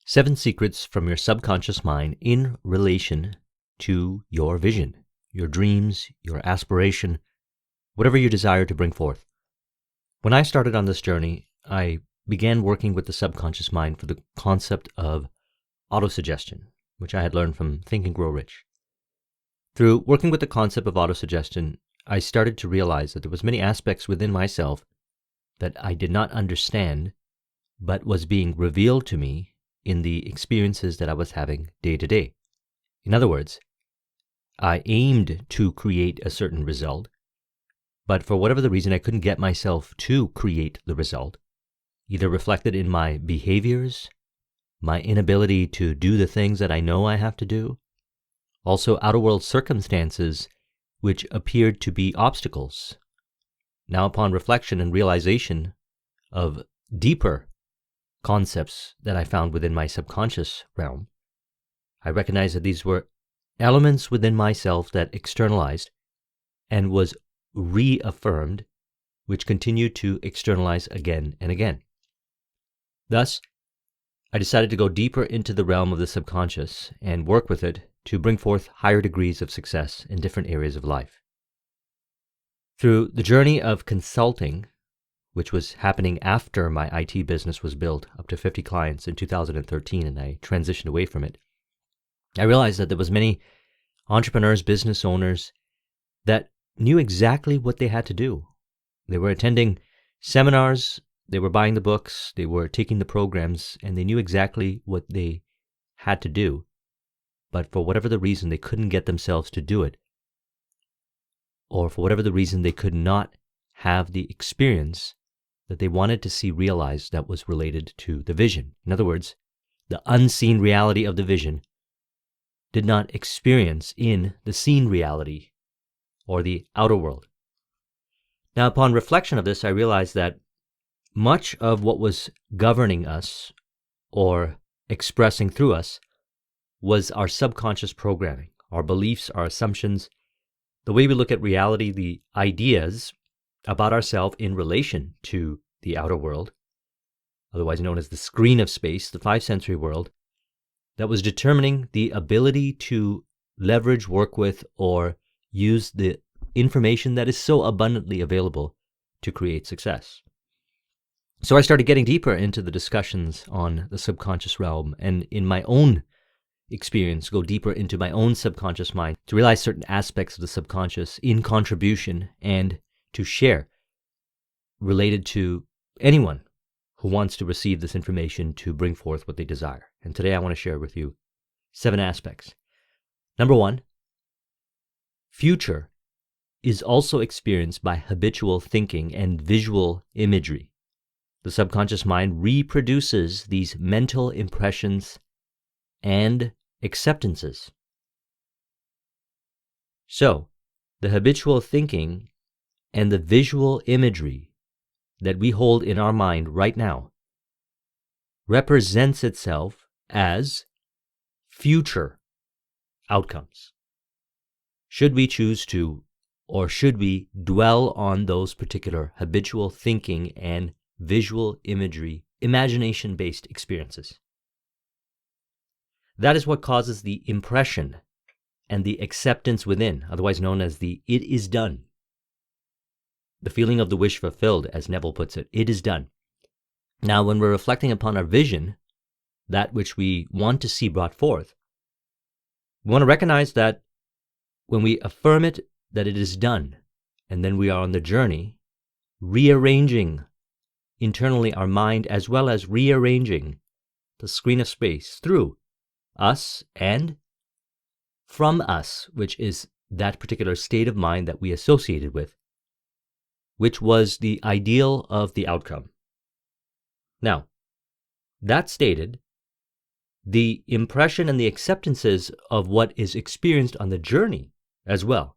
7 secrets from your subconscious mind in relation to your vision, your dreams, your aspiration, whatever you desire to bring forth. When I started on this journey, I began working with the subconscious mind for the concept of autosuggestion, which I had learned from Think and Grow Rich. Through working with the concept of autosuggestion, I started to realize that there was many aspects within myself that I did not understand, but was being revealed to me in the experiences that I was having day to day. In other words, I aimed to create a certain result, but for whatever the reason, I couldn't get myself to create the result, either reflected in my behaviors, my inability to do the things that I know I have to do, also outer world circumstances which appeared to be obstacles. Now, upon reflection and realization of deeper concepts that I found within my subconscious realm, I recognized that these were elements within myself that externalized and was reaffirmed, which continued to externalize again and again. Thus, I decided to go deeper into the realm of the subconscious and work with it to bring forth higher degrees of success in different areas of life. Through the journey of consulting, which was happening after my IT business was built up to 50 clients in 2013 and I transitioned away from it, I realized that there was many entrepreneurs, business owners that knew exactly what they had to do. They were attending seminars, they were buying the books, they were taking the programs, and they knew exactly what they had to do. But for whatever the reason, they couldn't get themselves to do it. Or for whatever the reason, they could not have the experience that they wanted to see realized that was related to the vision. In other words, the unseen reality of the vision did not experience in the seen reality or the outer world. Now, upon reflection of this, I realized that much of what was governing us or expressing through us was our subconscious programming, our beliefs, our assumptions, the way we look at reality, the ideas about ourselves in relation to the outer world, otherwise known as the screen of space, the five-sensory world, that was determining the ability to leverage, work with, or use the information that is so abundantly available to create success. So I started getting deeper into the discussions on the subconscious realm, and in my own experience, go deeper into my own subconscious mind to realize certain aspects of the subconscious in contribution and to share related to anyone who wants to receive this information to bring forth what they desire. And today I want to share with you 7 aspects. Number 1, future is also experienced by habitual thinking and visual imagery. The subconscious mind reproduces these mental impressions and acceptances. So, the habitual thinking and the visual imagery that we hold in our mind right now represents itself as future outcomes. Should we choose to, or should we dwell on those particular habitual thinking and visual imagery, imagination-based experiences? That is what causes the impression and the acceptance within, otherwise known as the "it is done." The feeling of the wish fulfilled, as Neville puts it, it is done. Now, when we're reflecting upon our vision, that which we want to see brought forth, we want to recognize that when we affirm it, that it is done, and then we are on the journey, rearranging internally our mind as well as rearranging the screen of space through us and from us, which is that particular state of mind that we associated with, which was the ideal of the outcome. Now, that stated, the impression and the acceptances of what is experienced on the journey as well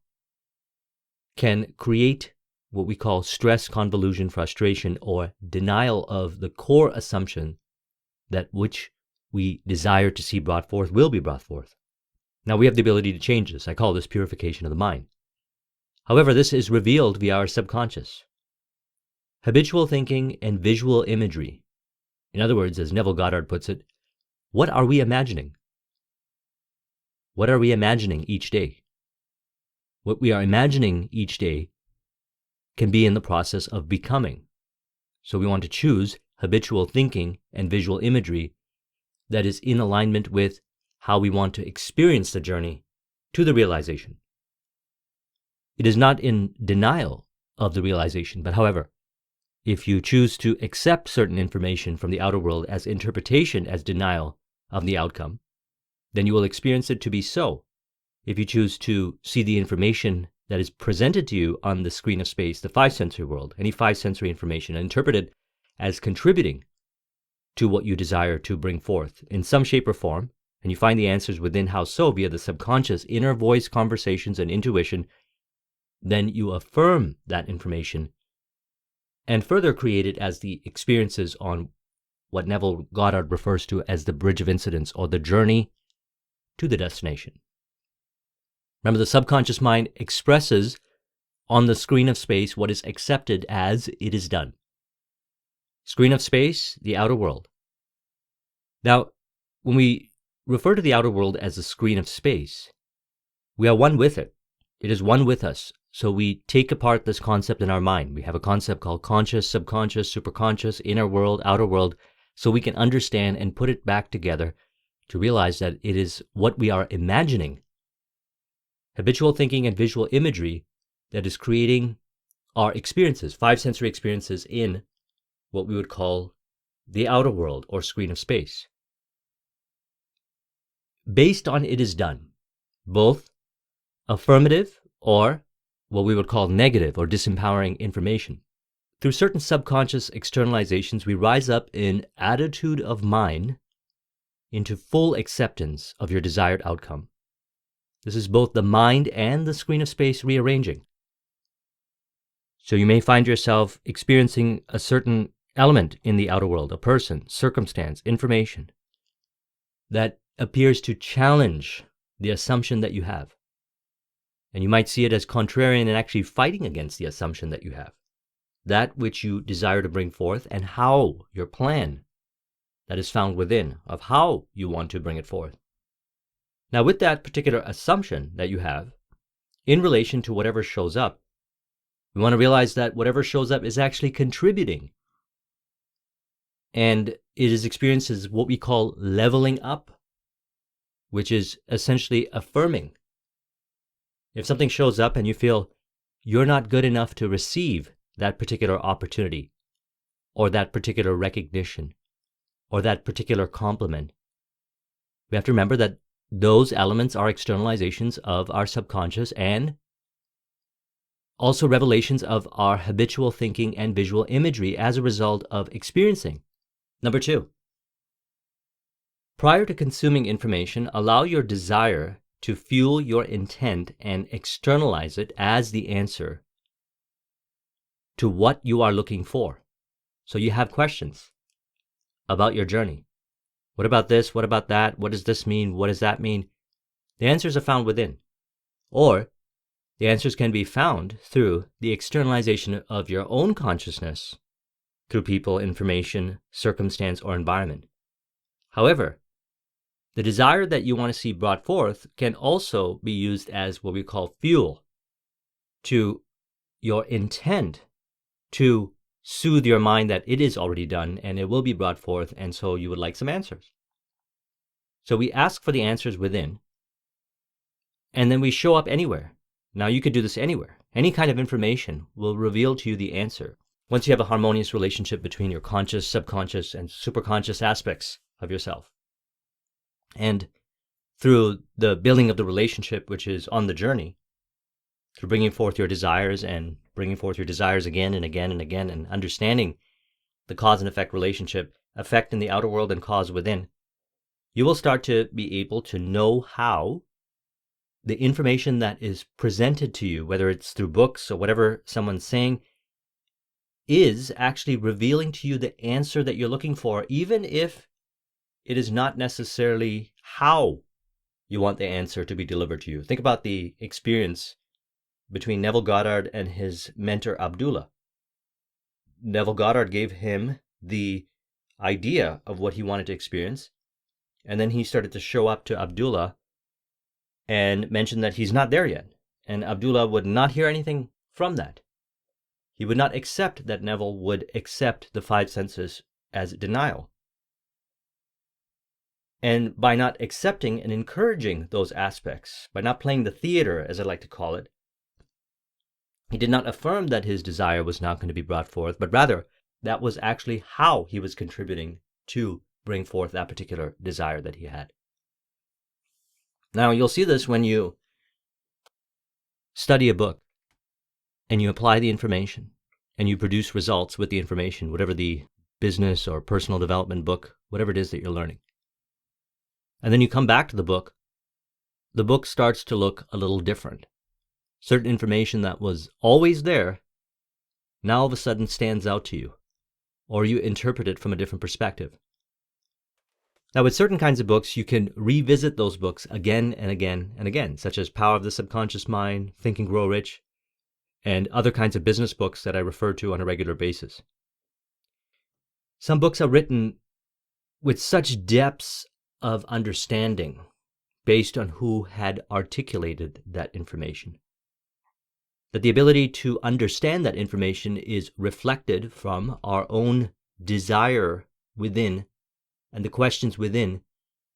can create what we call stress, convolution, frustration, or denial of the core assumption that which we desire to see brought forth will be brought forth. Now, we have the ability to change this. I call this purification of the mind. However, this is revealed via our subconscious. Habitual thinking and visual imagery. In other words, as Neville Goddard puts it, What are we imagining? What are we imagining each day? What we are imagining each day can be in the process of becoming. So we want to choose habitual thinking and visual imagery that is in alignment with how we want to experience the journey to the realization. It is not in denial of the realization, but however, if you choose to accept certain information from the outer world as interpretation, as denial of the outcome, then you will experience it to be so. If you choose to see the information that is presented to you on the screen of space, the five sensory world, any five sensory information, and interpret it as contributing to what you desire to bring forth in some shape or form, and you find the answers within how so via the subconscious inner voice conversations and intuition, then you affirm that information and further create it as the experiences on what Neville Goddard refers to as the bridge of incidents, or the journey to the destination. Remember, the subconscious mind expresses on the screen of space what is accepted as it is done. Screen of space, the outer world. Now, when we refer to the outer world as a screen of space, we are one with it. It is one with us. So we take apart this concept in our mind. We have a concept called conscious, subconscious, superconscious, inner world, outer world, so we can understand and put it back together to realize that it is what we are imagining. Habitual thinking and visual imagery that is creating our experiences, five sensory experiences in what we would call the outer world or screen of space. Based on it is done, both affirmative or what we would call negative or disempowering information. Through certain subconscious externalizations, we rise up in attitude of mind into full acceptance of your desired outcome. This is both the mind and the screen of space rearranging. So you may find yourself experiencing a certain element in the outer world, a person, circumstance, information, that appears to challenge the assumption that you have. And you might see it as contrarian and actually fighting against the assumption that you have. That which you desire to bring forth and how your plan that is found within of how you want to bring it forth. Now, with that particular assumption that you have in relation to whatever shows up, we want to realize that whatever shows up is actually contributing. And it is experienced as what we call leveling up, which is essentially affirming. If something shows up and you feel you're not good enough to receive that particular opportunity, or that particular recognition, or that particular compliment, we have to remember that those elements are externalizations of our subconscious and also revelations of our habitual thinking and visual imagery as a result of experiencing. Number 2, prior to consuming information, allow your desire to fuel your intent and externalize it as the answer to what you are looking for. So you have questions about your journey. What about this? What about that? What does this mean? What does that mean? The answers are found within. Or the answers can be found through the externalization of your own consciousness through people, information, circumstance, or environment. However, the desire that you want to see brought forth can also be used as what we call fuel to your intent to soothe your mind that it is already done and it will be brought forth, and so you would like some answers. So we ask for the answers within, and then we show up anywhere. Now you could do this anywhere. Any kind of information will reveal to you the answer. Once you have a harmonious relationship between your conscious, subconscious, and superconscious aspects of yourself. And through the building of the relationship, which is on the journey, through bringing forth your desires and bringing forth your desires again and again and again, and understanding the cause and effect relationship, effect in the outer world and cause within, you will start to be able to know how the information that is presented to you, whether it's through books or whatever someone's saying, is actually revealing to you the answer that you're looking for, even if it is not necessarily how you want the answer to be delivered to you. Think about the experience between Neville Goddard and his mentor Abdullah. Neville Goddard gave him the idea of what he wanted to experience, And then he started to show up to Abdullah and mention that he's not there yet. And Abdullah would not hear anything from that. He would not accept that Neville would accept the five senses as denial. And by not accepting and encouraging those aspects, by not playing the theater, as I like to call it, he did not affirm that his desire was not going to be brought forth, but rather that was actually how he was contributing to bring forth that particular desire that he had. Now, you'll see this when you study a book and you apply the information and you produce results with the information, whatever the business or personal development book, whatever it is that you're learning. And then you come back to the book starts to look a little different. Certain information that was always there now all of a sudden stands out to you, or you interpret it from a different perspective. Now, with certain kinds of books, you can revisit those books again and again and again, such as Power of the Subconscious Mind, Think and Grow Rich, and other kinds of business books that I refer to on a regular basis. Some books are written with such depths of understanding based on who had articulated that information, that the ability to understand that information is reflected from our own desire within and the questions within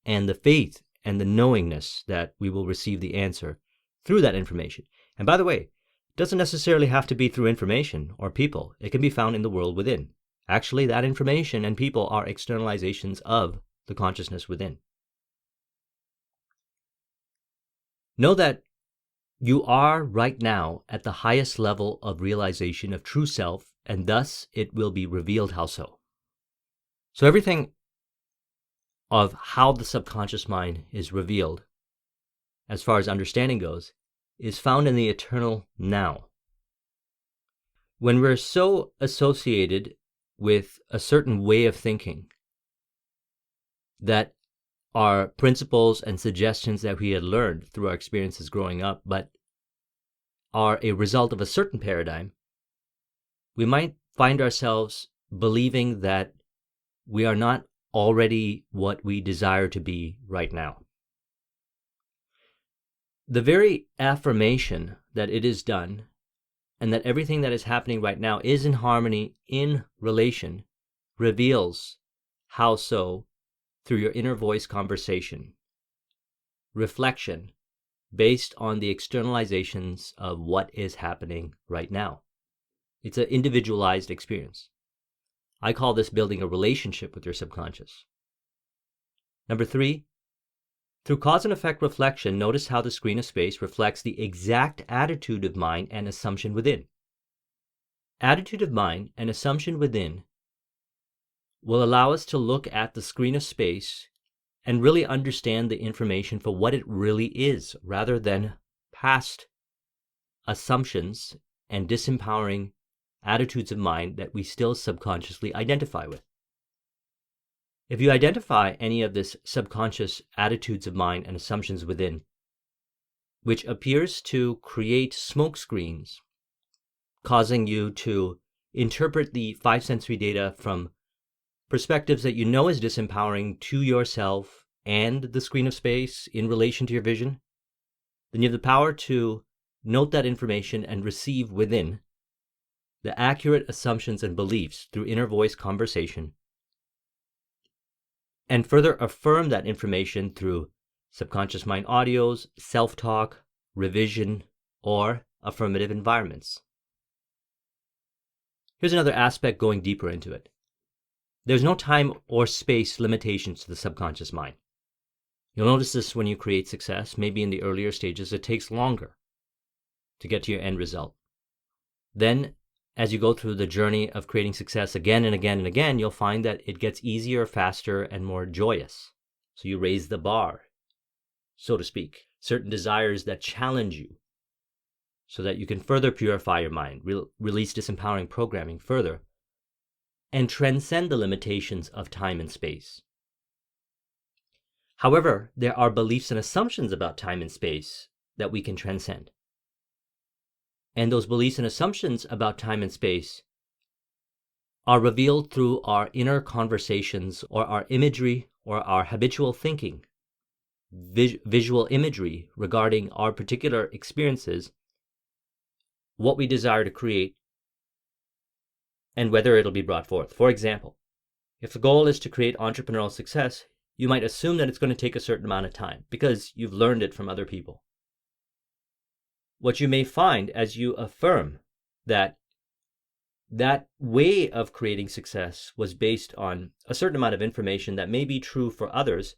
and the faith and the knowingness that we will receive the answer through that information. And by the way, it doesn't necessarily have to be through information or people. It can be found in the world within. Actually, that information and people are externalizations of the consciousness within. Know that you are right now at the highest level of realization of true self, and thus it will be revealed how so. So everything of how the subconscious mind is revealed, as far as understanding goes, is found in the eternal now. When we're so associated with a certain way of thinking that are principles and suggestions that we had learned through our experiences growing up, but are a result of a certain paradigm, we might find ourselves believing that we are not already what we desire to be right now. The very affirmation that it is done and that everything that is happening right now is in harmony, in relation, reveals how so through your inner voice conversation, reflection based on the externalizations of what is happening right now. It's an individualized experience. I call this building a relationship with your subconscious. Number 3, through cause and effect reflection, notice how the screen of space reflects the exact attitude of mind and assumption within. Attitude of mind and assumption within will allow us to look at the screen of space and really understand the information for what it really is, rather than past assumptions and disempowering attitudes of mind that we still subconsciously identify with. If you identify any of this subconscious attitudes of mind and assumptions within, which appears to create smoke screens, causing you to interpret the five sensory data from perspectives that you know is disempowering to yourself and the screen of space in relation to your vision, then you have the power to note that information and receive within the accurate assumptions and beliefs through inner voice conversation, and further affirm that information through subconscious mind audios, self-talk, revision, or affirmative environments. Here's another aspect going deeper into it. There's no time or space limitations to the subconscious mind. You'll notice this when you create success. Maybe in the earlier stages, it takes longer to get to your end result. Then, as you go through the journey of creating success again and again and again, you'll find that it gets easier, faster, and more joyous. So you raise the bar, so to speak. Certain desires that challenge you so that you can further purify your mind, release disempowering programming further, and transcend the limitations of time and space. However, there are beliefs and assumptions about time and space that we can transcend. And those beliefs and assumptions about time and space are revealed through our inner conversations or our imagery or our habitual thinking, visual imagery regarding our particular experiences, what we desire to create, and whether it'll be brought forth. For example, if the goal is to create entrepreneurial success, you might assume that it's going to take a certain amount of time because you've learned it from other people. What you may find as you affirm that way of creating success was based on a certain amount of information that may be true for others,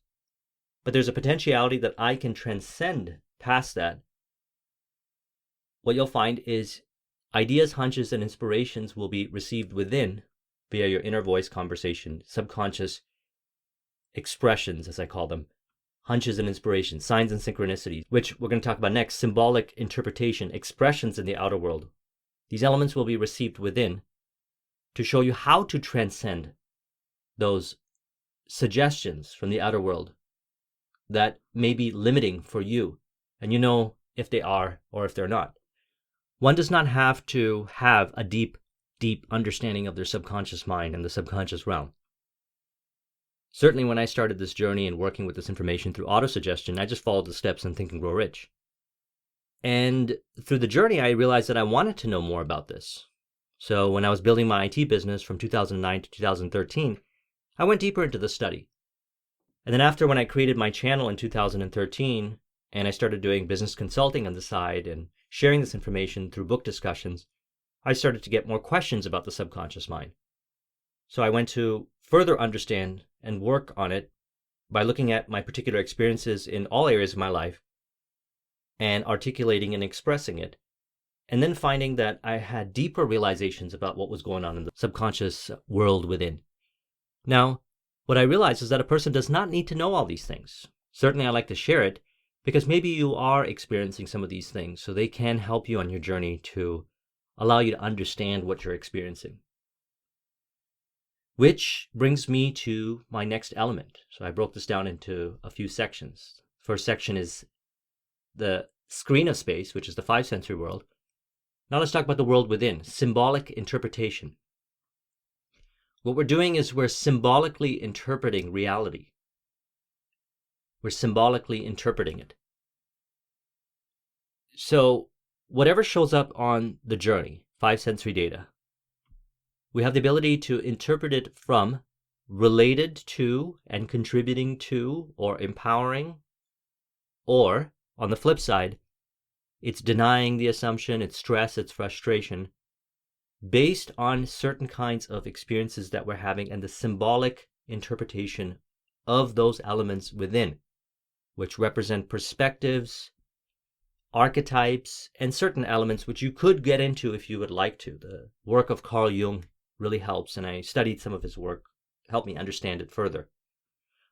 but there's a potentiality that I can transcend past that. What you'll find is ideas, hunches, and inspirations will be received within via your inner voice conversation, subconscious expressions, as I call them, hunches and inspirations, signs and synchronicities, which we're going to talk about next, symbolic interpretation, expressions in the outer world. These elements will be received within to show you how to transcend those suggestions from the outer world that may be limiting for you, and you know if they are or if they're not. One does not have to have a deep understanding of their subconscious mind and the subconscious realm. Certainly when I started this journey and working with this information through autosuggestion, I just followed the steps in Think and Grow Rich. And through the journey, I realized that I wanted to know more about this. So when I was building my IT business from 2009 to 2013, I went deeper into the study. And then after, when I created my channel in 2013, and I started doing business consulting on the side and sharing this information through book discussions, I started to get more questions about the subconscious mind. So I went to further understand and work on it by looking at my particular experiences in all areas of my life and articulating and expressing it, and then finding that I had deeper realizations about what was going on in the subconscious world within. Now, what I realized is that a person does not need to know all these things. Certainly I like to share it because maybe you are experiencing some of these things, so they can help you on your journey to allow you to understand what you're experiencing. Which brings me to my next element. So I broke this down into a few sections. First section is the screen of space, which is the five sensory world. Now let's talk about the world within, symbolic interpretation. What we're doing is we're symbolically interpreting reality. We're symbolically interpreting it. So whatever shows up on the journey, five sensory data, we have the ability to interpret it from related to and contributing to or empowering, or on the flip side, it's denying the assumption, it's stress, it's frustration, based on certain kinds of experiences that we're having and the symbolic interpretation of those elements within, which represent perspectives, archetypes, and certain elements which you could get into if you would like to. The work of Carl Jung really helps, and I studied some of his work, helped me understand it further.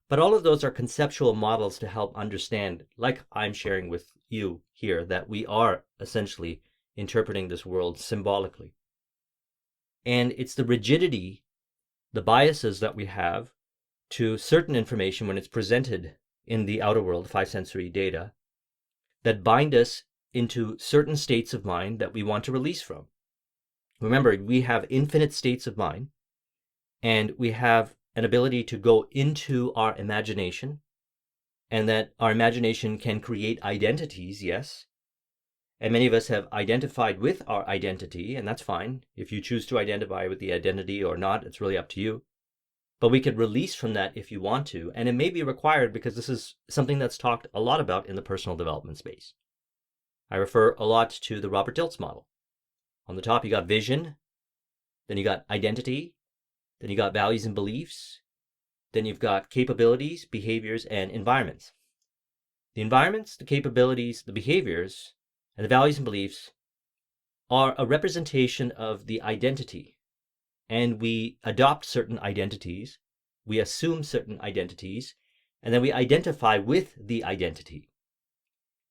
But all of those are conceptual models to help understand, like I'm sharing with you here, that we are essentially interpreting this world symbolically. And it's the rigidity, the biases that we have to certain information when it's presented in the outer world, five sensory data, that bind us into certain states of mind that we want to release from. Remember, we have infinite states of mind, and we have an ability to go into our imagination, and that our imagination can create identities, yes. And many of us have identified with our identity, and that's fine. If you choose to identify with the identity or not, it's really up to you. But we could release from that if you want to, and it may be required because this is something that's talked a lot about in the personal development space. I refer a lot to the Robert Dilts model. On the top, you got vision, then you got identity, then you got values and beliefs, then you've got capabilities, behaviors, and environments. The environments, the capabilities, the behaviors, and the values and beliefs are a representation of the identity. And we adopt certain identities, we assume certain identities, and then we identify with the identity.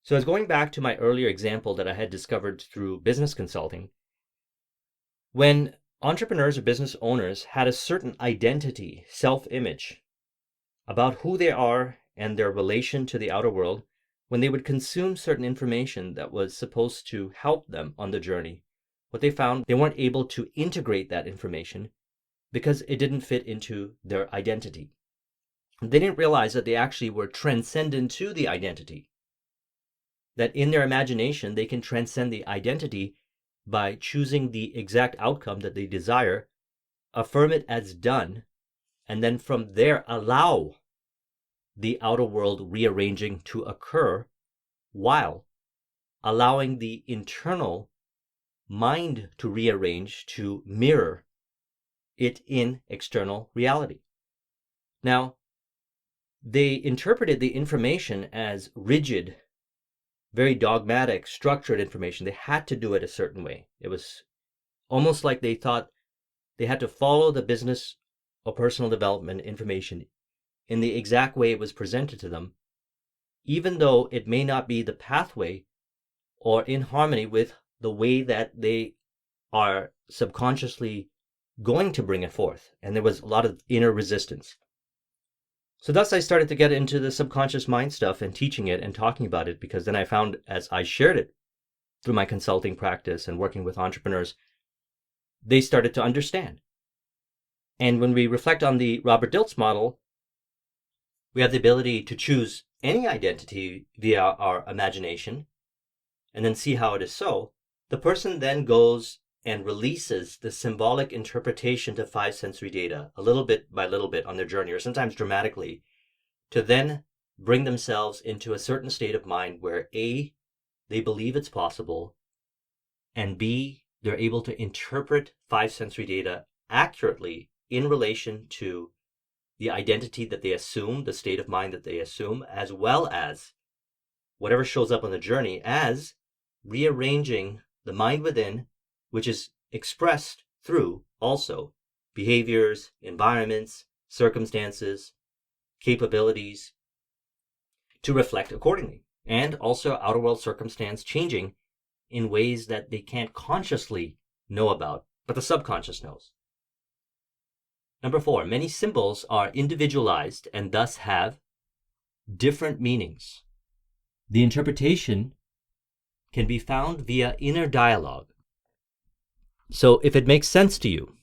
So as going back to my earlier example that I had discovered through business consulting, when entrepreneurs or business owners had a certain identity, self-image, about who they are and their relation to the outer world, when they would consume certain information that was supposed to help them on the journey, what they found, they weren't able to integrate that information because it didn't fit into their identity. They didn't realize that they actually were transcendent to the identity. That in their imagination, they can transcend the identity by choosing the exact outcome that they desire, affirm it as done, and then from there allow the outer world rearranging to occur while allowing the internal mind to rearrange to mirror it in external reality. Now, they interpreted the information as rigid, very dogmatic, structured information. They had to do it a certain way. It was almost like they thought they had to follow the business or personal development information in the exact way it was presented to them, even though it may not be the pathway or in harmony with the way that they are subconsciously going to bring it forth. And there was a lot of inner resistance. So thus I started to get into the subconscious mind stuff and teaching it and talking about it, because then I found, as I shared it through my consulting practice and working with entrepreneurs, they started to understand. And when we reflect on the Robert Dilts model, we have the ability to choose any identity via our imagination and then see how it is so. The person then goes and releases the symbolic interpretation to five sensory data a little bit by little bit on their journey, or sometimes dramatically, to then bring themselves into a certain state of mind where A, they believe it's possible, and B, they're able to interpret five sensory data accurately in relation to the identity that they assume, the state of mind that they assume, as well as whatever shows up on the journey, as rearranging the mind within, which is expressed through also behaviors, environments, circumstances, capabilities, to reflect accordingly, and also outer world circumstance changing in ways that they can't consciously know about, but the subconscious knows. Number 4, many symbols are individualized and thus have different meanings. The interpretation can be found via inner dialogue. So if it makes sense to you,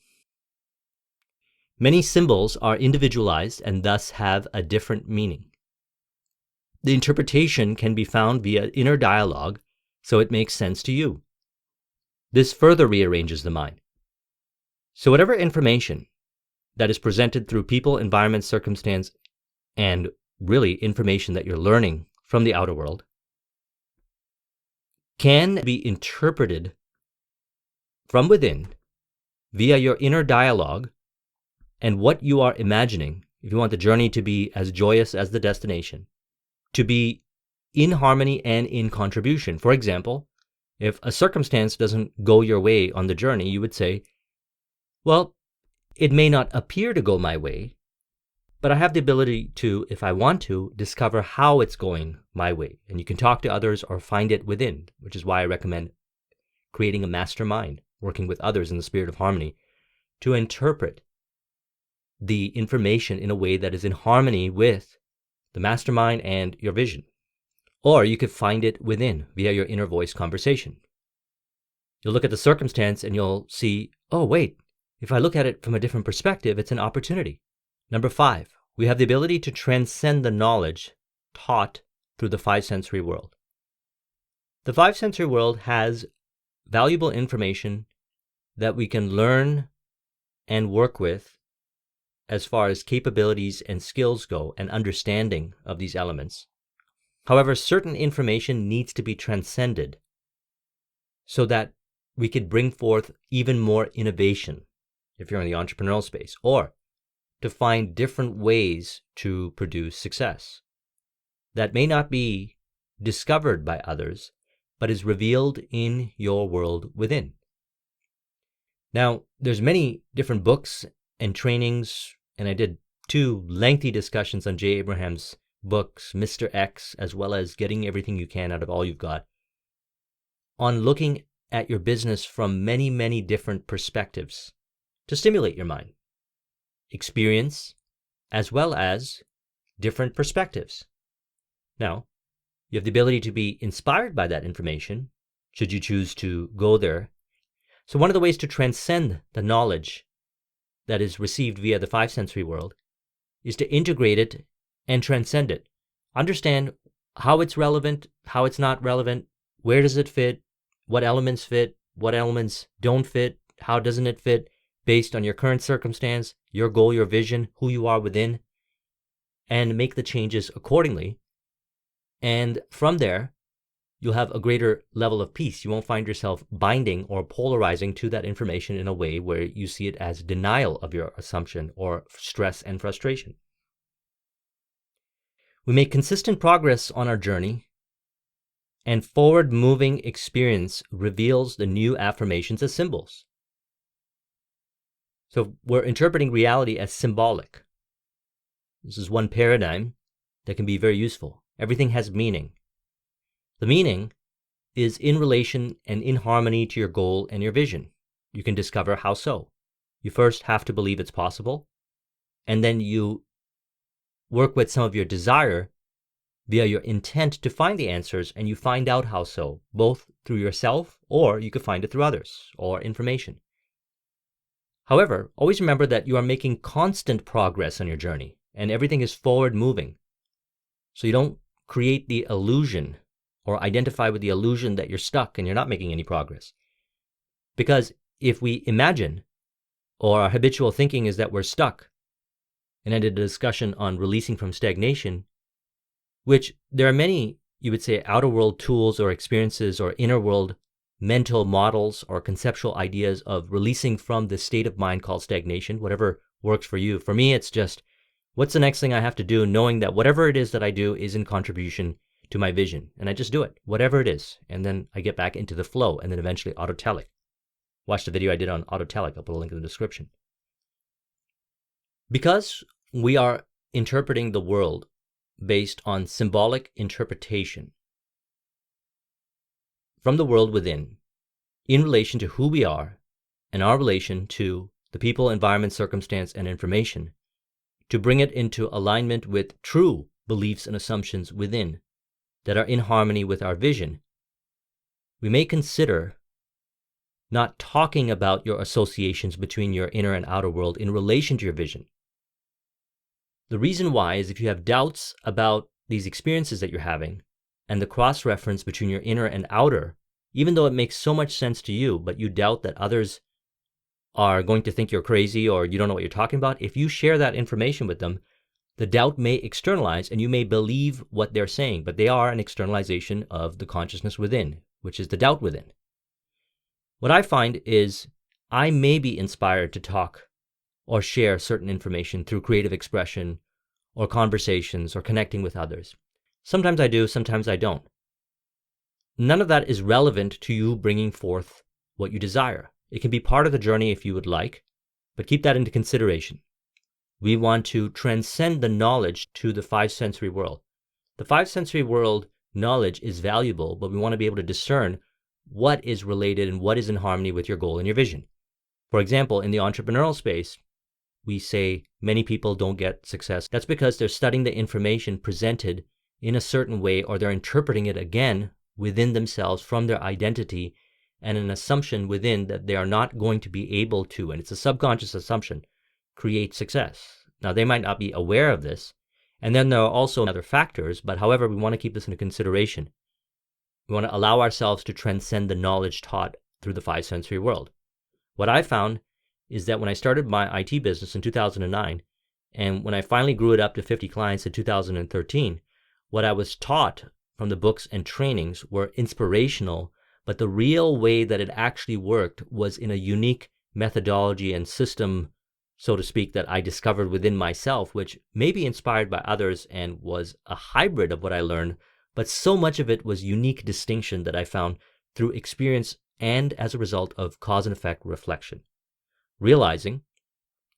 many symbols are individualized and thus have a different meaning. The interpretation can be found via inner dialogue, so it makes sense to you. This further rearranges the mind. So whatever information that is presented through people, environment, circumstance, and really information that you're learning from the outer world can be interpreted from within via your inner dialogue and what you are imagining, if you want the journey to be as joyous as the destination, to be in harmony and in contribution. For example, if a circumstance doesn't go your way on the journey, you would say, well, it may not appear to go my way, but I have the ability to, if I want to, discover how it's going my way. And you can talk to others or find it within, which is why I recommend creating a mastermind, working with others in the spirit of harmony, to interpret the information in a way that is in harmony with the mastermind and your vision. Or you could find it within via your inner voice conversation. You'll look at the circumstance and you'll see, oh, wait, if I look at it from a different perspective, it's an opportunity. Number 5, we have the ability to transcend the knowledge taught through the five sensory world. The five sensory world has valuable information that we can learn and work with as far as capabilities and skills go and understanding of these elements. However, certain information needs to be transcended so that we could bring forth even more innovation if you're in the entrepreneurial space, or to find different ways to produce success that may not be discovered by others, but is revealed in your world within. Now, there's many different books and trainings, and I did 2 lengthy discussions on Jay Abraham's books, Mr. X, as well as Getting Everything You Can Out of All You've Got, on looking at your business from many, many different perspectives to stimulate your mind, experience, as well as different perspectives. Now, you have the ability to be inspired by that information, should you choose to go there. So one of the ways to transcend the knowledge that is received via the five sensory world is to integrate it and transcend it. Understand how it's relevant, how it's not relevant, where does it fit, what elements don't fit, how doesn't it fit based on your current circumstance, your goal, your vision, who you are within, and make the changes accordingly. And from there, you'll have a greater level of peace. You won't find yourself binding or polarizing to that information in a way where you see it as denial of your assumption or stress and frustration. We make consistent progress on our journey, and forward-moving experience reveals the new affirmations as symbols. So we're interpreting reality as symbolic. This is one paradigm that can be very useful. Everything has meaning. The meaning is in relation and in harmony to your goal and your vision. You can discover how so. You first have to believe it's possible, and then you work with some of your desire via your intent to find the answers, and you find out how so, both through yourself, or you could find it through others or information. However, always remember that you are making constant progress on your journey, and everything is forward moving. So you don't create the illusion or identify with the illusion that you're stuck and you're not making any progress. Because if we imagine, or our habitual thinking is that we're stuck, and I did a discussion on releasing from stagnation, which there are many, you would say, outer world tools or experiences or inner world mental models or conceptual ideas of releasing from this state of mind called stagnation, whatever works for you. For me, it's just, what's the next thing I have to do, knowing that whatever it is that I do is in contribution to my vision. And I just do it, whatever it is. And then I get back into the flow, and then eventually autotelic. Watch the video I did on autotelic. I'll put a link in the description. Because we are interpreting the world based on symbolic interpretation from the world within, in relation to who we are and our relation to the people, environment, circumstance, and information, to bring it into alignment with true beliefs and assumptions within that are in harmony with our vision, we may consider not talking about your associations between your inner and outer world in relation to your vision. The reason why is if you have doubts about these experiences that you're having and the cross-reference between your inner and outer, even though it makes so much sense to you, but you doubt that others are going to think you're crazy or you don't know what you're talking about, if you share that information with them, the doubt may externalize and you may believe what they're saying, but they are an externalization of the consciousness within, which is the doubt within. What I find is I may be inspired to talk or share certain information through creative expression or conversations or connecting with others. Sometimes I do, sometimes I don't. None of that is relevant to you bringing forth what you desire. It can be part of the journey if you would like, but keep that into consideration. We want to transcend the knowledge to the five sensory world. The five sensory world knowledge is valuable, but we want to be able to discern what is related and what is in harmony with your goal and your vision. For example, in the entrepreneurial space, we say many people don't get success. That's because they're studying the information presented in a certain way, or they're interpreting it again within themselves from their identity and an assumption within that they are not going to be able to, and it's a subconscious assumption, create success. Now, they might not be aware of this. And then there are also other factors, but however, we want to keep this into consideration. We want to allow ourselves to transcend the knowledge taught through the five sensory world. What I found is that when I started my IT business in 2009, and when I finally grew it up to 50 clients in 2013, what I was taught from the books and trainings were inspirational, but the real way that it actually worked was in a unique methodology and system, so to speak, that I discovered within myself, which may be inspired by others and was a hybrid of what I learned, but so much of it was unique distinction that I found through experience and as a result of cause and effect reflection. Realizing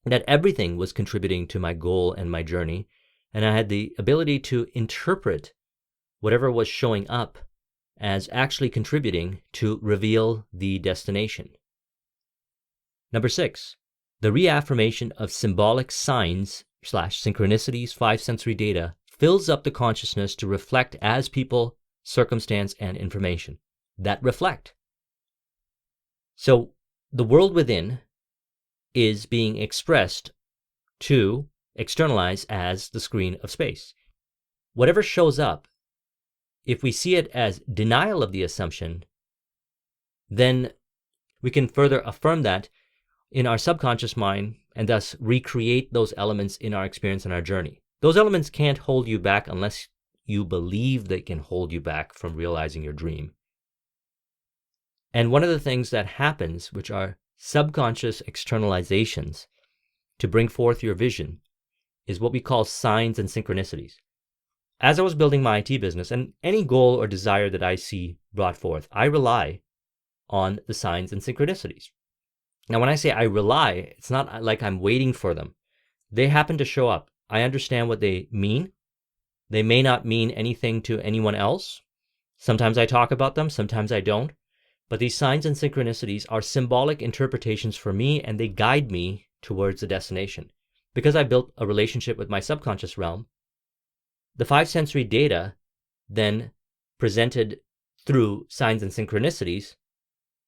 that everything was contributing to my goal and my journey, and I had the ability to interpret whatever was showing up as actually contributing to reveal the destination. Number 6, the reaffirmation of symbolic signs / synchronicities, five sensory data, fills up the consciousness to reflect as people, circumstance, and information that reflect. So the world within is being expressed to externalize as the screen of space. whatever shows up, if we see it as denial of the assumption, then we can further affirm that in our subconscious mind and thus recreate those elements in our experience and our journey. Those elements can't hold you back unless you believe they can hold you back from realizing your dream. And one of the things that happens, which are subconscious externalizations to bring forth your vision, is what we call signs and synchronicities. As I was building my IT business and any goal or desire that I see brought forth, I rely on the signs and synchronicities. Now, when I say I rely, it's not like I'm waiting for them. They happen to show up. I understand what they mean. They may not mean anything to anyone else. Sometimes I talk about them, sometimes I don't. But these signs and synchronicities are symbolic interpretations for me, and they guide me towards the destination. Because I built a relationship with my subconscious realm, the five sensory data then presented through signs and synchronicities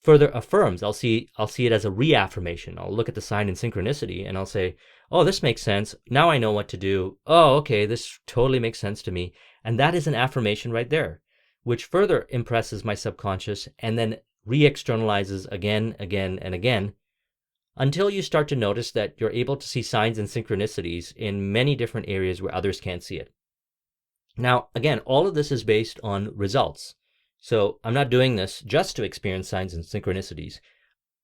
further affirms. I'll see it as a reaffirmation. I'll look at the sign and synchronicity and I'll say, oh, this makes sense. Now I know what to do. Oh, okay, this totally makes sense to me. And that is an affirmation right there, which further impresses my subconscious and then re-externalizes again, and again, until you start to notice that you're able to see signs and synchronicities in many different areas where others can't see it. Now, again, all of this is based on results. So I'm not doing this just to experience signs and synchronicities.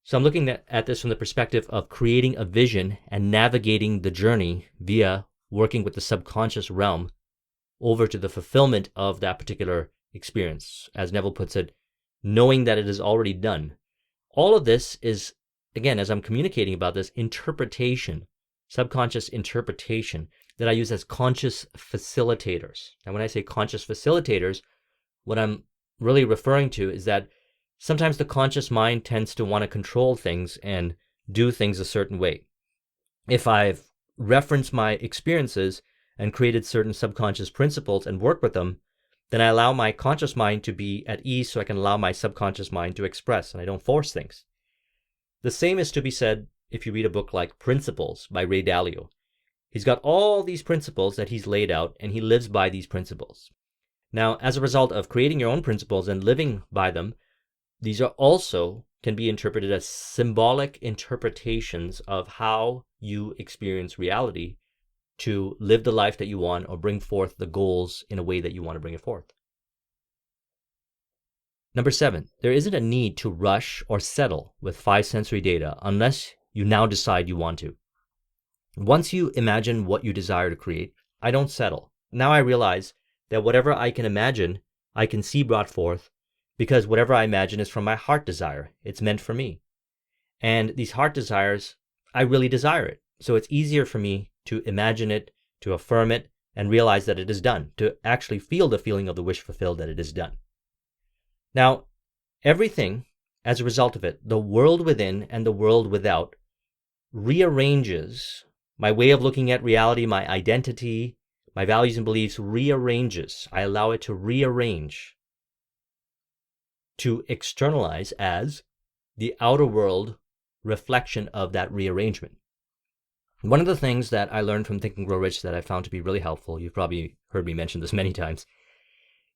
So I'm looking at this from the perspective of creating a vision and navigating the journey via working with the subconscious realm over to the fulfillment of that particular experience. As Neville puts it, knowing that it is already done. All of this is, again, as I'm communicating about this, interpretation, subconscious interpretation that I use as conscious facilitators. And when I say conscious facilitators, what I'm really referring to is that sometimes the conscious mind tends to want to control things and do things a certain way. If I've referenced my experiences and created certain subconscious principles and work with them, then I allow my conscious mind to be at ease so I can allow my subconscious mind to express and I don't force things. The same is to be said if you read a book like Principles by Ray Dalio. He's got all these principles that he's laid out and he lives by these principles. Now, as a result of creating your own principles and living by them, these are also can be interpreted as symbolic interpretations of how you experience reality to live the life that you want or bring forth the goals in a way that you want to bring it forth. Number 7, there isn't a need to rush or settle with five sensory data unless you now decide you want to. Once you imagine what you desire to create, I don't settle. Now I realize that whatever I can imagine, I can see brought forth because whatever I imagine is from my heart desire. It's meant for me. And these heart desires, I really desire it. So it's easier for me to imagine it, to affirm it, and realize that it is done, to actually feel the feeling of the wish fulfilled that it is done. Now, everything, as a result of it, the world within and the world without, rearranges my way of looking at reality, my identity, my values and beliefs rearranges. I allow it to rearrange, to externalize as the outer world reflection of that rearrangement. One of the things that I learned from Think and Grow Rich that I found to be really helpful, you've probably heard me mention this many times,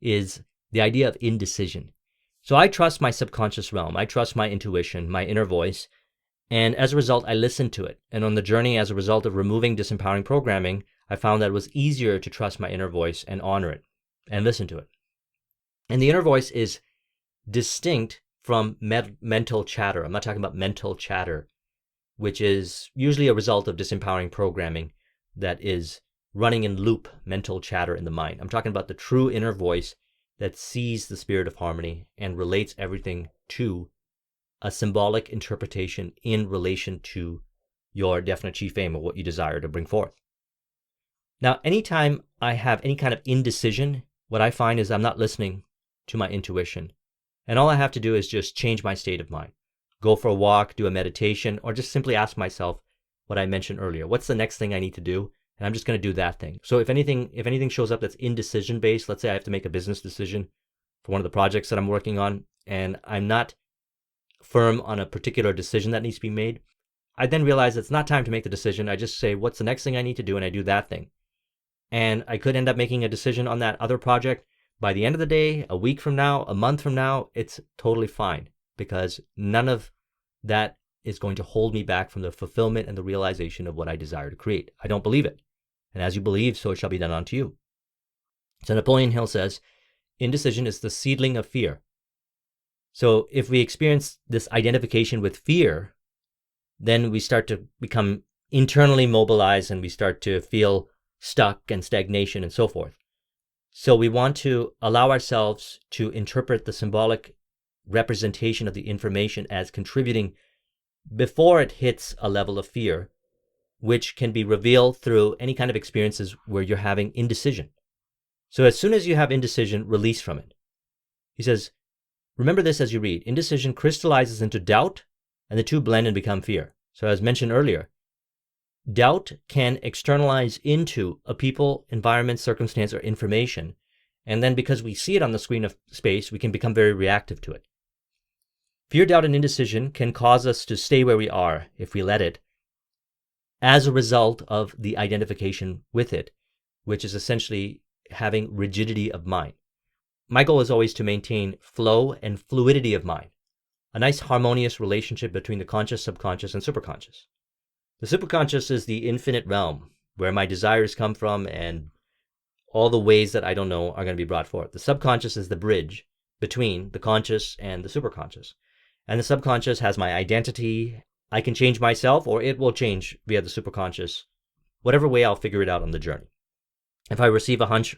is the idea of indecision. So I trust my subconscious realm. I trust my intuition, my inner voice. And as a result, I listen to it. And on the journey, as a result of removing disempowering programming, I found that it was easier to trust my inner voice and honor it and listen to it. And the inner voice is distinct from mental chatter. I'm not talking about mental chatter, which is usually a result of disempowering programming that is running in loop mental chatter in the mind. I'm talking about the true inner voice that sees the spirit of harmony and relates everything to a symbolic interpretation in relation to your definite chief aim or what you desire to bring forth. Now, anytime I have any kind of indecision, what I find is I'm not listening to my intuition. And all I have to do is just change my state of mind. Go for a walk, do a meditation, or just simply ask myself what I mentioned earlier. What's the next thing I need to do? And I'm just going to do that thing. So if anything shows up that's indecision based, let's say I have to make a business decision for one of the projects that I'm working on, and I'm not firm on a particular decision that needs to be made, I then realize it's not time to make the decision. I just say, what's the next thing I need to do? And I do that thing. and I could end up making a decision on that other project by the end of the day, a week from now, a month from now. It's totally fine, because none of that is going to hold me back from the fulfillment and the realization of what I desire to create. I don't believe it. And as you believe, so it shall be done unto you. So Napoleon Hill says, indecision is the seedling of fear. So if we experience this identification with fear, then we start to become internally mobilized and we start to feel stuck and stagnation and so forth. So we want to allow ourselves to interpret the symbolic representation of the information as contributing before it hits a level of fear, which can be revealed through any kind of experiences where you're having indecision. So as soon as you have indecision, release from it. He says, remember this as you read. Indecision crystallizes into doubt, and the two blend and become fear. So as mentioned earlier, doubt can externalize into a people, environment, circumstance, or information. And then because we see it on the screen of space, we can become very reactive to it. Fear, doubt, and indecision can cause us to stay where we are if we let it, as a result of the identification with it, which is essentially having rigidity of mind. My goal is always to maintain flow and fluidity of mind, a nice harmonious relationship between the conscious, subconscious, and superconscious. The superconscious is the infinite realm where my desires come from and all the ways that I don't know are going to be brought forth. The subconscious is the bridge between the conscious and the superconscious. And the subconscious has my identity. I can change myself, or it will change via the superconscious, whatever way I'll figure it out on the journey. If I receive a hunch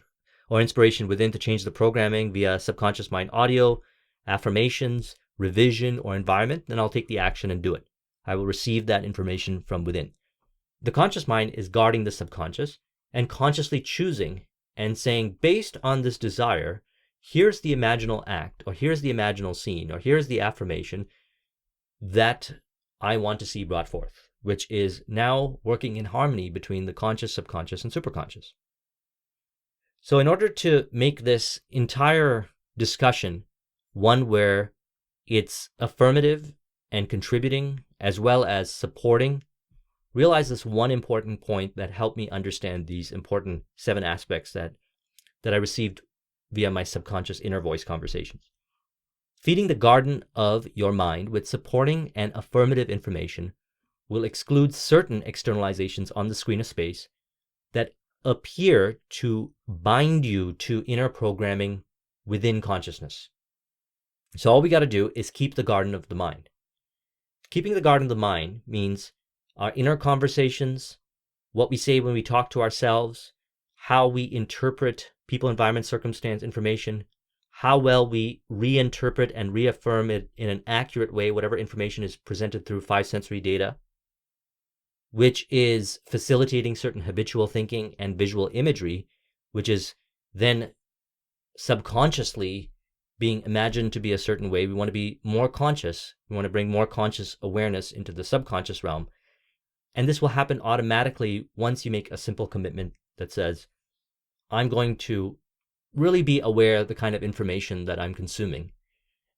or inspiration within to change the programming via subconscious mind audio, affirmations, revision, or environment, then I'll take the action and do it. I will receive that information from within. The conscious mind is guarding the subconscious and consciously choosing and saying, based on this desire, here's the imaginal act, or here's the imaginal scene, or here's the affirmation that I want to see brought forth, which is now working in harmony between the conscious, subconscious, and superconscious. So in order to make this entire discussion one where it's affirmative and contributing as well as supporting, realize this one important point that helped me understand these important 7 aspects that I received via my subconscious inner voice conversations. Feeding the garden of your mind with supporting and affirmative information will exclude certain externalizations on the screen of space that appear to bind you to inner programming within consciousness. So all we got to do is keep the garden of the mind. Keeping the garden of the mind means our inner conversations, what we say when we talk to ourselves, how we interpret people, environment, circumstance, information, how well we reinterpret and reaffirm it in an accurate way, whatever information is presented through 5 sensory data, which is facilitating certain habitual thinking and visual imagery, which is then subconsciously being imagined to be a certain way. We want to be more conscious. We want to bring more conscious awareness into the subconscious realm. And this will happen automatically once you make a simple commitment that says, I'm going to really be aware of the kind of information that I'm consuming.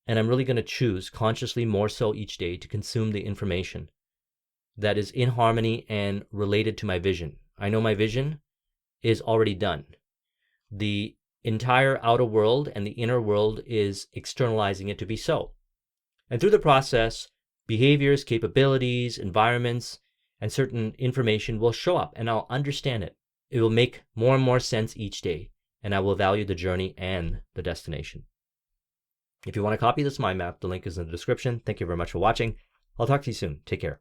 And I'm really going to choose consciously more so each day to consume the information that is in harmony and related to my vision. I know my vision is already done. The entire outer world and the inner world is externalizing it to be so. And through the process, behaviors, capabilities, environments, and certain information will show up, and I'll understand it. It will make more and more sense each day, and I will value the journey and the destination. If you want to copy this mind map, the link is in the description. Thank you very much for watching. I'll talk to you soon. Take care.